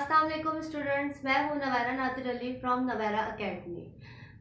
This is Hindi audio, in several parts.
अस्सलाम वालेकुम स्टूडेंट्स, मैं हूँ Nawara Nadir Ali from Nawara academy.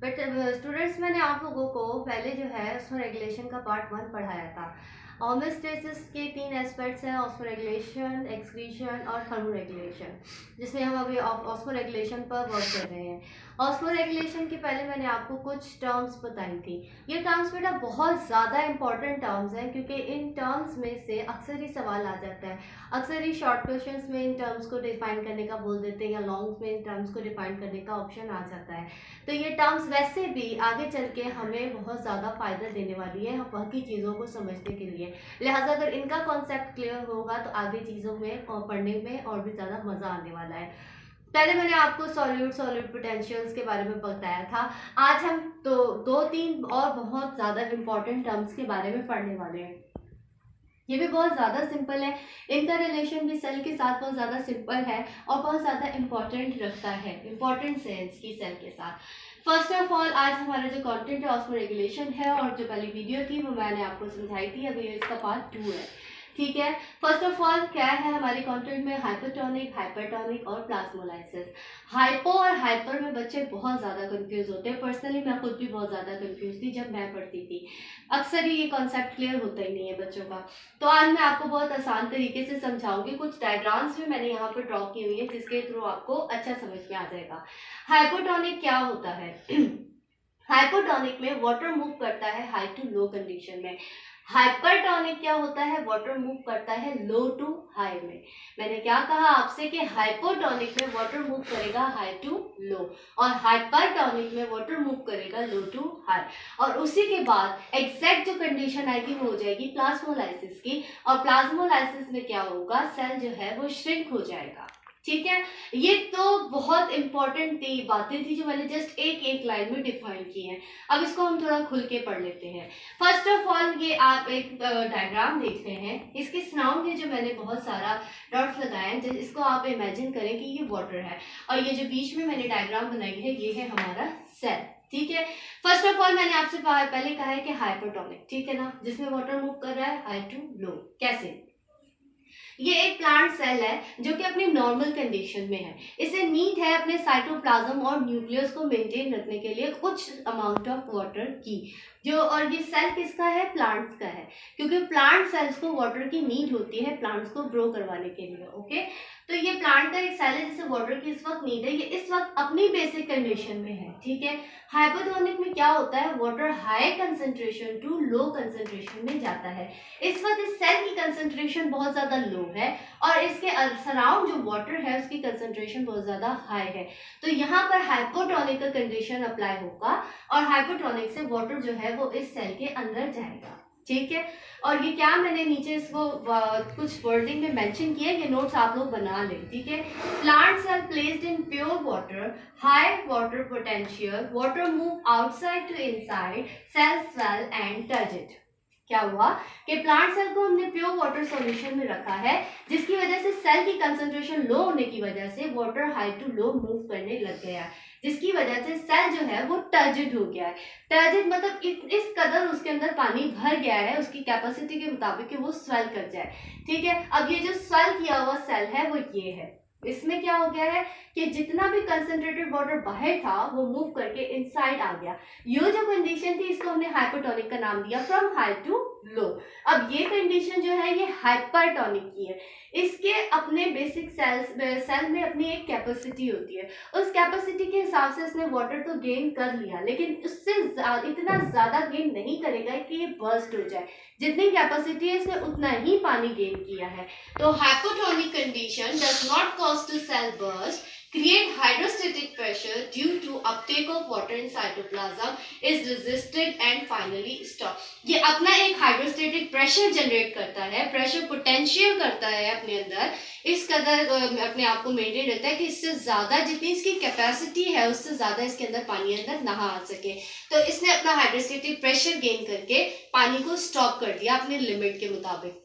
But students, मैंने आप लोगों को पहले जो है उसमें रेगुलेशन का पार्ट 1 पढ़ाया था। होमोस्टेसिस के 3 एस्पेक्ट्स हैं: ऑस्मो रेगुलेशन, एक्सक्रीशन और थर्मो रेगुलेशन, जिसमें हम अभी ऑस्मो रेगुलेशन पर वर्क कर रहे हैं। ऑस्मो रेगुलेशन के पहले मैंने आपको कुछ टर्म्स बताई थी। ये टर्म्स बेटा बहुत ज़्यादा इंपॉर्टेंट टर्म्स हैं, क्योंकि इन टर्म्स में से अक्सर ही सवाल आ जाता है। अक्सर ही शॉर्ट क्वेश्चंस में इन टर्म्स को डिफाइन करने का बोल देते हैं, या लॉन्ग में इन टर्म्स को डिफाइन करने का ऑप्शन आ जाता है। तो ये टर्म्स वैसे भी आगे चल के हमें बहुत ज़्यादा फायदा देने वाली है बाकी चीज़ों को समझने के लिए। लिहाजा अगर इनका कॉन्सेप्ट क्लियर होगा तो आगे चीज़ों में और पढ़ने में और भी ज़्यादा मज़ा आने वाला है। पहले मैंने आपको सॉल्यूट पोटेंशियल्स के बारे में बताया था। आज हम तो दो तीन और बहुत ज़्यादा इंपॉर्टेंट टर्म्स के बारे में पढ़ने वाले हैं। ये भी बहुत ज़्यादा सिंपल है, इनका रिलेशन भी सेल के साथ बहुत ज़्यादा सिंपल है और बहुत ज़्यादा इंपॉर्टेंट रखता है, इंपॉर्टेंट सेंस की सेल के साथ। फर्स्ट ऑफ ऑल, आज हमारा जो कंटेंट है ऑस्मो रेगुलेशन है, और जो पहली वीडियो थी वो मैंने आपको समझाई थी, अभी इसका पार्ट 2 है। ठीक है, फर्स्ट ऑफ ऑल क्या है हमारे कंटेंट में? हाइपोटोनिक, हाइपरटोनिक और प्लाज्मोलाइसिस। हाइपो और हाइपर में बच्चे बहुत ज़्यादा कंफ्यूज होते हैं। पर्सनली मैं खुद भी बहुत ज़्यादा कंफ्यूज थी जब मैं पढ़ती थी। अक्सर ही ये कॉन्सेप्ट क्लियर होता ही नहीं है बच्चों का। तो आज मैं आपको बहुत आसान तरीके से समझाऊंगी। कुछ डायग्राम्स भी मैंने यहाँ पर ड्रॉ की हुई है, जिसके थ्रू आपको अच्छा समझ में आ जाएगा। हाइपोटोनिक क्या होता है? हाइपोटोनिक में वाटर मूव करता है हाई टू लो कंडीशन में। हाइपरटोनिक क्या होता है? वाटर मूव करता है लो टू हाई में। मैंने क्या कहा आपसे कि हाइपोटोनिक में वाटर मूव करेगा हाई टू लो, और हाइपरटोनिक में वाटर मूव करेगा लो टू हाई। और उसी के बाद एग्जैक्ट जो कंडीशन आएगी वो हो जाएगी प्लाज्मोलाइसिस की, और प्लाज्मोलाइसिस में क्या होगा? सेल जो है वो श्रिंक हो जाएगा। ठीक है, ये तो बहुत इंपॉर्टेंट बातें थी जो मैंने जस्ट एक एक लाइन में डिफाइन की हैं। अब इसको हम थोड़ा खुल के पढ़ लेते हैं। फर्स्ट ऑफ ऑल, ये आप एक डायग्राम देख रहे हैं, इसके सराउंड में जो मैंने बहुत सारा डॉट्स लगाए हैं, इसको आप इमेजिन करें कि ये वाटर है, और ये जो बीच में मैंने डायग्राम बनाई है ये है हमारा सेल। ठीक है, फर्स्ट ऑफ ऑल मैंने आपसे पहले कहा है कि हाइपोटोनिक, ठीक है ना, जिसमें वाटर मूव कर रहा है हाई टू लो। कैसे? ये एक प्लांट सेल है जो कि अपनी नॉर्मल कंडीशन में है। इसे नीड है अपने साइटोप्लाज्म और न्यूक्लियस को मेंटेन रखने के लिए कुछ अमाउंट ऑफ वाटर की, जो, और ये सेल किसका है? प्लांट्स का है, क्योंकि प्लांट सेल्स को वाटर की नीड होती है प्लांट्स को ग्रो करवाने के लिए। ओके, तो ये प्लांट का एक सेल है जिसे वाटर की इस वक्त नीड है। ये इस वक्त अपनी बेसिक कंडीशन में है। ठीक है, हाइपोटोनिक में क्या होता है? Water high concentration to low concentration में जाता है। इस वक्त इस सेल की कंसेंट्रेशन बहुत ज्यादा लो है, और इसके सराउंड जो वाटर है उसकी कंसेंट्रेशन बहुत ज्यादा हाई है। तो यहाँ पर हाइपोटोनिक का कंडीशन अप्लाई होगा, और हाइपोटोनिक से वाटर जो है वो इस सेल के अंदर जाएगा। ठीक है, और ये क्या मैंने नीचे इसको कुछ वर्डिंग में मेंशन किया है, ये नोट्स आप लोग बना लें। ठीक है, plants are placed in pure water, high water potential, water move outside to inside, cell swell and turgid. क्या हुआ कि प्लांट सेल को हमने प्योर वाटर सॉल्यूशन में रखा है, जिसकी वजह से सेल की कंसंट्रेशन लो होने की वजह से water high to low move करने लग गया है, जिसकी वजह से सेल जो है वो टर्जिड हो गया है। टर्जिड मतलब इस कदर उसके अंदर पानी भर गया है उसकी कैपेसिटी के मुताबिक कि वो स्वेल कर जाए। ठीक है, अब ये जो स्वेल किया हुआ सेल है वो ये है। इसमें क्या हो गया है कि जितना भी कंसंट्रेटेड वाटर बाहर था वो मूव करके इनसाइड आ गया। ये जो कंडीशन थी इसको हमने हाइपोटोनिक का नाम दिया, फ्रॉम हाई टू लो। अब ये कंडीशन जो है ये हाइपरटोनिक की है। इसके अपने बेसिक सेल में अपनी एक कैपेसिटी होती है, उस कैपेसिटी के हिसाब से इसने वाटर तो गेन कर लिया, लेकिन उससे इतना ज्यादा गेन नहीं करेगा कि ये बर्स्ट हो जाए। जितनी कैपेसिटी है इसने उतना ही पानी गेन किया है। तो hypotonic condition does not cause to cell burst, create hydrostatic pressure due to uptake of water in cytoplasm, is resisted and finally stop। ये अपना एक हाइड्रोस्टेटिक प्रेशर जनरेट करता है, प्रेशर पोटेंशियल करता है अपने अंदर, इस कदर अपने आप को मेंटेन रहता है कि इससे ज्यादा जितनी इसकी कैपेसिटी है उससे ज्यादा इसके अंदर पानी अंदर ना आ सके। तो इसने अपना हाइड्रोस्टेटिक प्रेशर गेन करके पानी को स्टॉप कर दिया अपने लिमिट के मुताबिक,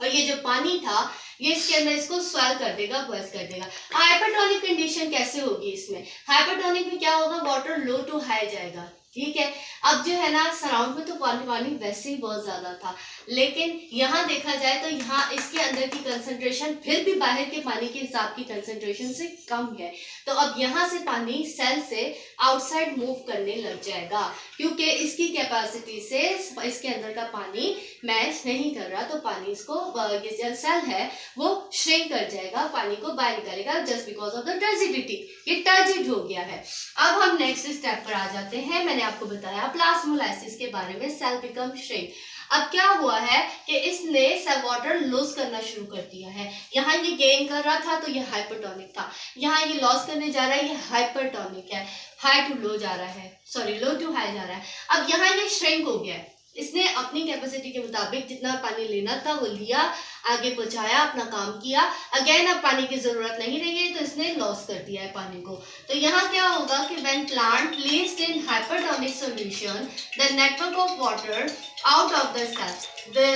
और ये जो पानी था ये इसके अंदर इसको स्वेल कर देगा, बर्स्ट कर देगा। हाइपरटोनिक कंडीशन कैसे होगी? इसमें हाइपरटोनिक में क्या होगा? वाटर लो टू हाई जाएगा, ठीक है। अब जो है ना सराउंड में तो पानी पानी वैसे ही बहुत ज्यादा था, लेकिन यहाँ देखा जाए तो यहाँ इसके अंदर की कंसंट्रेशन फिर भी बाहर के पानी के हिसाब की कंसंट्रेशन से कम है। तो अब यहाँ से पानी सेल से आउटसाइड मूव करने लग जाएगा, क्योंकि इसकी कैपेसिटी से इसके अंदर का पानी मैच नहीं कर रहा, तो पानी इसको ये जो सेल है वो श्रिंक कर जाएगा, पानी को बाहर निकालेगा just because of the turgidity. ये टर्जिड हो गया है। अब हम नेक्स्ट स्टेप पर आ जाते हैं। मैंने आपको बताया प्लाज्मोलाइसिस के बारे में, सेल बिकम श्रिंक। अब क्या हुआ है कि इसने सेल वाटर लॉस करना शुरू कर दिया है। यहाँ ये गेन कर रहा था तो ये हाइपरटोनिक था, यहाँ ये लॉस करने जा रहा है, ये हाइपरटोनिक है, हाई टू लो जा रहा है, सॉरी लो टू हाई जा रहा है। अब यहाँ ये श्रिंक हो गया है, इसने अपनी कैपेसिटी के मुताबिक जितना पानी लेना था वो लिया, आगे पहुंचाया, अपना काम किया। अगेन अब पानी की जरूरत नहीं रही है तो इसने लॉस कर दिया है पानी को। तो यहाँ क्या होगा कि when plant placed in hypertonic solution the network of water out of the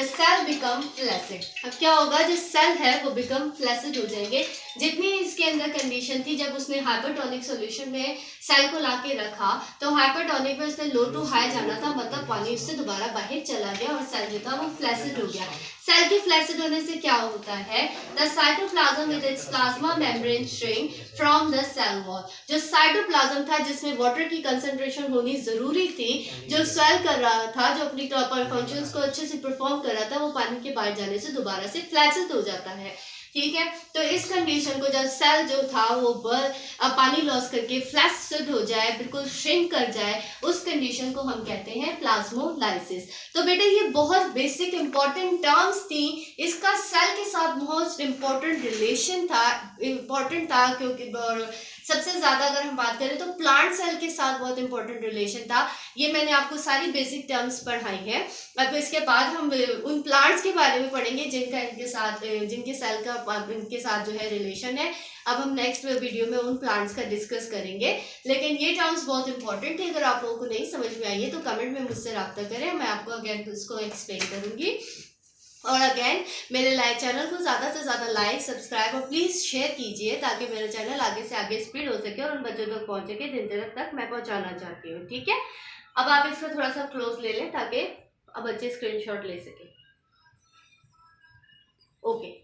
cell become flaccid. अब क्या होगा, जो सेल है वो बिकम फ्लैसिड हो जाएंगे। जितनी इसके अंदर कंडीशन थी, जब उसने हाइपरटोनिक सॉल्यूशन में सेल को लाके रखा तो हाइपरटोनिक में उसने लो टू हाई जाना था, मतलब पानी उससे दोबारा बाहर चला गया और सेल जो था वो फ्लैसिड हो गया। सेल के फ्लैसिड होने से क्या होता है, the cytoplasm with its plasma membrane shrink from the cell wall. जो साइटोप्लाज्म था जिसमें वाटर की कंसंट्रेशन होनी जरूरी थी, जो स्वेल कर रहा था, जो अपनी प्रॉपर फंक्शंस को अच्छे से परफॉर्म कर रहा था, वो पानी के बाहर जाने से दोबारा से फ्लैसिड हो जाता है। ठीक है, तो इस कंडीशन को जब सेल जो था वो पानी लॉस करके फ्लैसिड हो जाए, बिल्कुल श्रिंक कर जाए, उस कंडीशन को हम कहते हैं प्लाज्मोलाइसिस। तो बेटा ये बहुत बेसिक इंपॉर्टेंट टर्म्स थी, इसका सेल के साथ बहुत इंपॉर्टेंट रिलेशन था, इंपॉर्टेंट था क्योंकि सबसे ज्यादा अगर हम बात करें तो प्लांट सेल के साथ बहुत इंपॉर्टेंट रिलेशन था। ये मैंने आपको सारी बेसिक टर्म्स पढ़ाई है। अब इसके बाद हम उन प्लांट्स के बारे में पढ़ेंगे जिनका जिनके सेल का इनके साथ जो है रिलेशन है। अब हम नेक्स्ट वीडियो में उन प्लांट्स का डिस्कस करेंगे, लेकिन ये टर्म्स बहुत इंपॉर्टेंट है। अगर आप लोगों को नहीं समझ में आई है तो कमेंट में मुझसे रब्ता करें, मैं आपको अगेन इसको एक्सप्लेन करूंगी। और अगेन मेरे चैनल को ज़्यादा से ज़्यादा लाइक, सब्सक्राइब और प्लीज़ शेयर कीजिए ताकि मेरा चैनल आगे से आगे स्पीड हो सके और उन बच्चों तक पहुँच सके जिन तक मैं पहुँचाना चाहती हूँ। ठीक है, अब आप इसको थोड़ा सा क्लोज ले लें ताकि अब बच्चे स्क्रीनशॉट ले सकें। ओके।